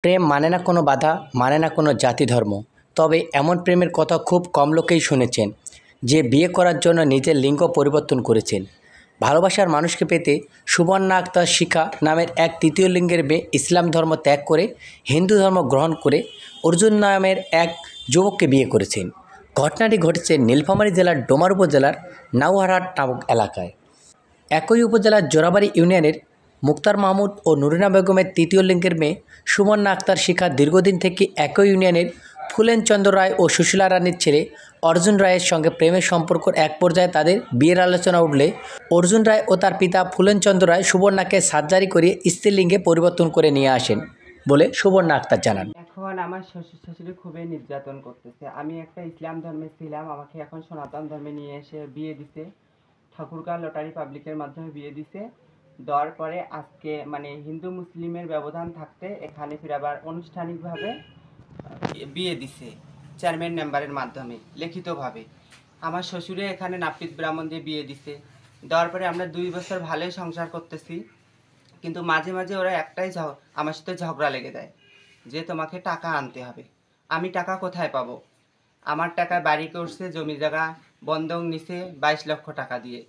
প্রেম মানে না কোনো বাধা, মানে না কোনো জাতি ধর্ম। তবে এমন প্রেমের কথা খুব কম লোকেই শুনেছেন, যে বিয়ে করার জন্য নিজের লিঙ্গ পরিবর্তন করেছেন। ভালোবাসার মানুষকে পেতে সুবর্ণা আক্তার শিখা নামের এক তৃতীয় লিঙ্গের মেয়ে ইসলাম ধর্ম ত্যাগ করে হিন্দু ধর্ম গ্রহণ করে অর্জুন নামের এক যুবককে বিয়ে করেছেন। ঘটনাটি ঘটেছে নীলফামারী জেলার ডোমার উপজেলার নাউহারহাট নামক এলাকায়। একই উপজেলার জোড়াবাড়ি ইউনিয়নের মুক্তার মাহমুদ ও নুরিনা বেগমের তৃতীয় লিঙ্গের মেয়ে সুবর্ণা আক্তার শিখা দীর্ঘদিন থেকে একই ইউনিয়নের ফুলেন চন্দ্র রায় ও সুশীলা রানীর ছেলে অর্জুন রায়ের সঙ্গে প্রেমের সম্পর্কের এক পর্যায়ে তাদের বিয়ের আলোচনা উঠলে অর্জুন রায় ও তার পিতা ফুলেন চন্দ্র রায় সুবর্ণাকে সার্জারি করিয়ে স্ত্রীলিঙ্গে পরিবর্তন করে নিয়ে আসেন বলে সুবর্ণা আক্তার জানান। এখন আমার শ্বশুর শাশুড়ি খুবই নির্যাতন করতেছে। আমি একটা ইসলাম ধর্মে ছিলাম, আমাকে এখন সনাতন ধর্মে নিয়ে এসে বিয়ে দিছে। ঠাকুরগাঁ লটারি পাবলিকের মাধ্যমে বিয়ে দিছে। দেওয়ার পরে আজকে হিন্দু মুসলিমের ব্যবধান থাকতে এখানে ফিরে আবার আনুষ্ঠানিকভাবে বিয়ে দিছে চেয়ারম্যান মেম্বারের মাধ্যমে লিখিতভাবে। আমার শ্বশুরে এখানে নাপিত ব্রাহ্মণ দিয়ে বিয়ে দিছে। দেওয়ার পরে আমরা 2 বছর ভালোই সংসার করতেছি, কিন্তু মাঝে মাঝে ওরা আমার সাথে ঝগড়া লেগে দেয় যে তোমাকে টাকা আনতে হবে। আমি টাকা কোথায় পাবো? আমার টাকায় বাড়ি করছে, জমি জায়গা বন্ধক নিছে 22 লক্ষ টাকা দিয়ে।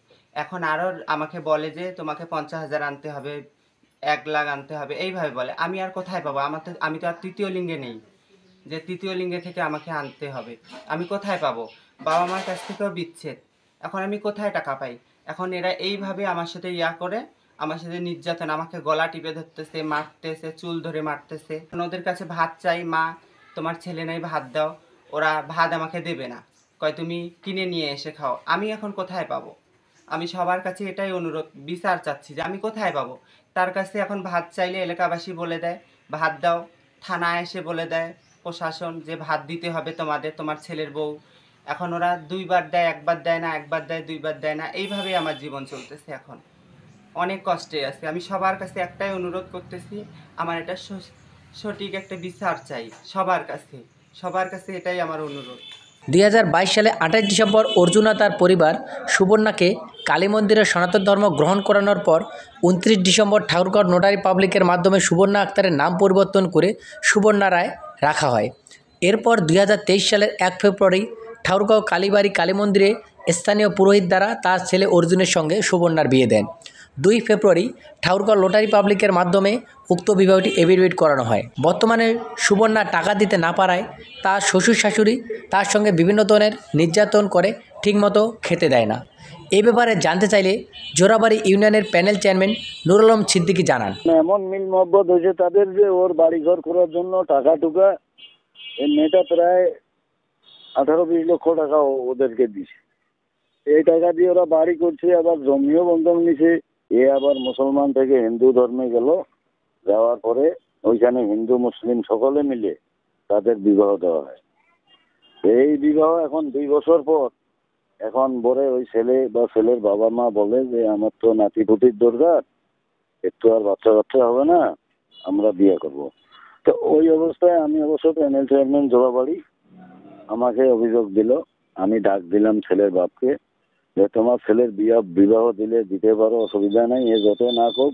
এখন আরও আমাকে বলে যে তোমাকে 50,000 আনতে হবে, 1 লাখ আনতে হবে, এইভাবে বলে। আমি আর কোথায় পাবো? আমি তো আর তৃতীয় লিঙ্গে নেই যে তৃতীয় লিঙ্গে থেকে আমাকে আনতে হবে। আমি কোথায় পাবো? বাবা মার কাছ থেকেও বিচ্ছেদ, এখন আমি কোথায় টাকা পাই? এখন এরা এইভাবে আমার সাথে করে আমার সাথে নির্যাতন, আমাকে গলা টিপে ধরতেছে, মারতেছে, চুল ধরে মারতেছে। ওদের কাছে ভাত চাই, মা তোমার ছেলে নাই ভাত দাও। ওরা ভাত আমাকে দেবে না, কয় তুমি কিনে নিয়ে এসে খাও। আমি এখন কোথায় পাবো? আমি সবার কাছে এটাই অনুরোধ, বিচার চাচ্ছি যে আমি কোথায় পাবো। তার কাছে এখন ভাত চাইলে এলাকাবাসী বলে দেয় ভাত দাও, থানায় এসে বলে দেয় প্রশাসন যে ভাত দিতে হবে তোমাদের, তোমার ছেলের বউ। এখন ওরা 2 বার দেয়, 1 বার দেয় না, 1 বার দেয় 2 বার দেয় না, এইভাবেই আমার জীবন চলতেছে। এখন অনেক কষ্টে আছে। আমি সবার কাছে একটাই অনুরোধ করতেছি, আমার এটা সঠিক একটা বিচার চাই সবার কাছে এটাই আমার অনুরোধ। 2022 সালে 28 ডিসেম্বর অর্জুনা তার পরিবার সুবর্ণাকে কালী মন্দিরের সনাতন ধর্ম গ্রহণ করানোর পর 29 ডিসেম্বর ঠাকুরগাঁও নোটারি পাবলিকের মাধ্যমে সুবর্ণা আক্তারের নাম পরিবর্তন করে সুবর্ণা রায় রাখা হয়। এরপর 2023 সালের 1 ফেব্রুয়ারি ঠাকুরগাঁও কালীবাড়ি কালী মন্দিরে স্থানীয় পুরোহিত দ্বারা তার ছেলে অর্জুনের সঙ্গে সুবর্ণার বিয়ে দেন। 2 ফেব্রুয়ারি ঠাকুরগাঁও লটারি পাবলিকের মাধ্যমে উক্ত বিবাহটি এফিডেভিট করানো হয়। বর্তমানে সুবর্ণা টাকা দিতে না পারায় তার শ্বশুর শাশুড়ি তার সঙ্গে বিভিন্ন ধরনের নির্যাতন করে, ঠিকমতো খেতে দেয় না। এই ব্যাপারে জানতে চাইলে জোড়াবাড়ি ইউনিয়নের প্যানেল চেয়ারম্যান নুরুল আলম সিদ্দিকী জানান, এমন মিল মহব্বত হয়েছে তাদের যে ওর বাড়িঘর করার জন্য টাকা টুকা এই মেয়েটা প্রায় 18-20 লক্ষ টাকা ওদেরকে দিছে। এই টাকা দিয়ে ওরা বাড়ি করছে, আবার জমিও বন্ধক নিছে। এ আবার মুসলমান থেকে হিন্দু ধর্মে গেল, যাওয়ার পরে ওইখানে হিন্দু মুসলিম সকলে মিলে তাদের বিবাহ দেওয়া হয়। এই বিবাহ এখন 2 বছর পর এখন বলে ওই ছেলে বা ছেলের বাবা মা বলে যে আমার তো নাতিপুতির দরকার, একটু আর বাচ্চা কাচ্চা হবে না, আমরা বিয়ে করব। তো ওই অবস্থায় আমি অবশ্য প্যানেল চেয়ারম্যান জোড়াবাড়ি, আমাকে অভিযোগ দিল। আমি ডাক দিলাম ছেলের বাপকে যে তোমার ছেলের বিবাহ দিতে পারো, অসুবিধা নাই, এ যত না হোক,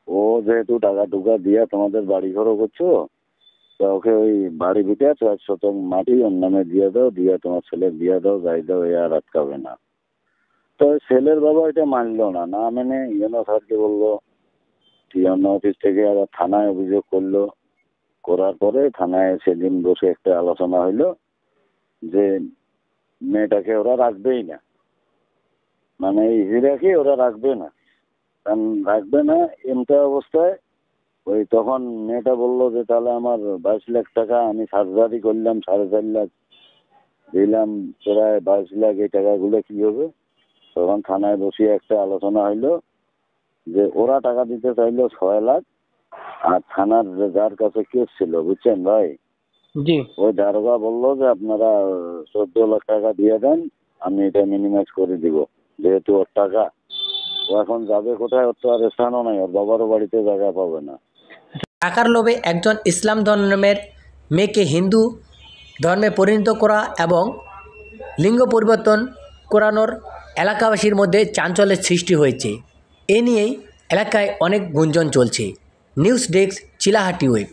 ও যেহেতু টাকা টুকা দিয়া তোমাদের বাড়ি ঘরও করছো, তা ওকে ওই বাড়ি ভিটে 4 শতক মাটি ওর নামে দিয়ে দাও, দিয়ে তোমার ছেলের বিয়ে দাও, যাই দাও, এ আর আটকাবে না। তো ছেলের বাবা এটা মানলো না মেনে ইউনো স্যারকে বললো, টিএনও অফিস থেকে আবার থানায় অভিযোগ করলো। করার পরে থানায় সেদিন বসে একটা আলোচনা হইলো যে মেয়েটাকে ওরা রাখবেই না, এই হিরাকে ওরা রাখবে না, কারণ রাখবে না। এমটা অবস্থায় ওই তখন মেয়েটা বললো যে তাহলে আমার 22 লাখ টাকা আমি সার্জারি করলাম, 4.5 লাখ দিলাম, প্রায় 22 লাখ, এই টাকাগুলো কি হবে? তখন থানায় বসিয়ে একটা আলোচনা হইলো যে ওরা টাকা দিতে চাইলো 6 লাখ, আর থানার যার কাছে কেস ছিল, বুঝছেন ভাই, জি, ওই দারোগা বললো যে আপনারা 14 লাখ টাকা দিয়ে দেন, আমি এটা মিনিমাইজ করে দিব। যেহেতু ওর টাকা, ও এখন যাবে কোথায়? ওর তো আর স্থানও নাই, ওর বাবারও বাড়িতে জায়গা পাবে না। টাকার লোভে একজন ইসলাম ধর্মের মেয়েকে হিন্দু ধর্মে পরিণত করা এবং লিঙ্গ পরিবর্তন করানোর এলাকাবাসীর মধ্যে চাঞ্চল্যের সৃষ্টি হয়েছে। এ নিয়েই এলাকায় অনেক গুঞ্জন চলছে। News desk, Chilahati web.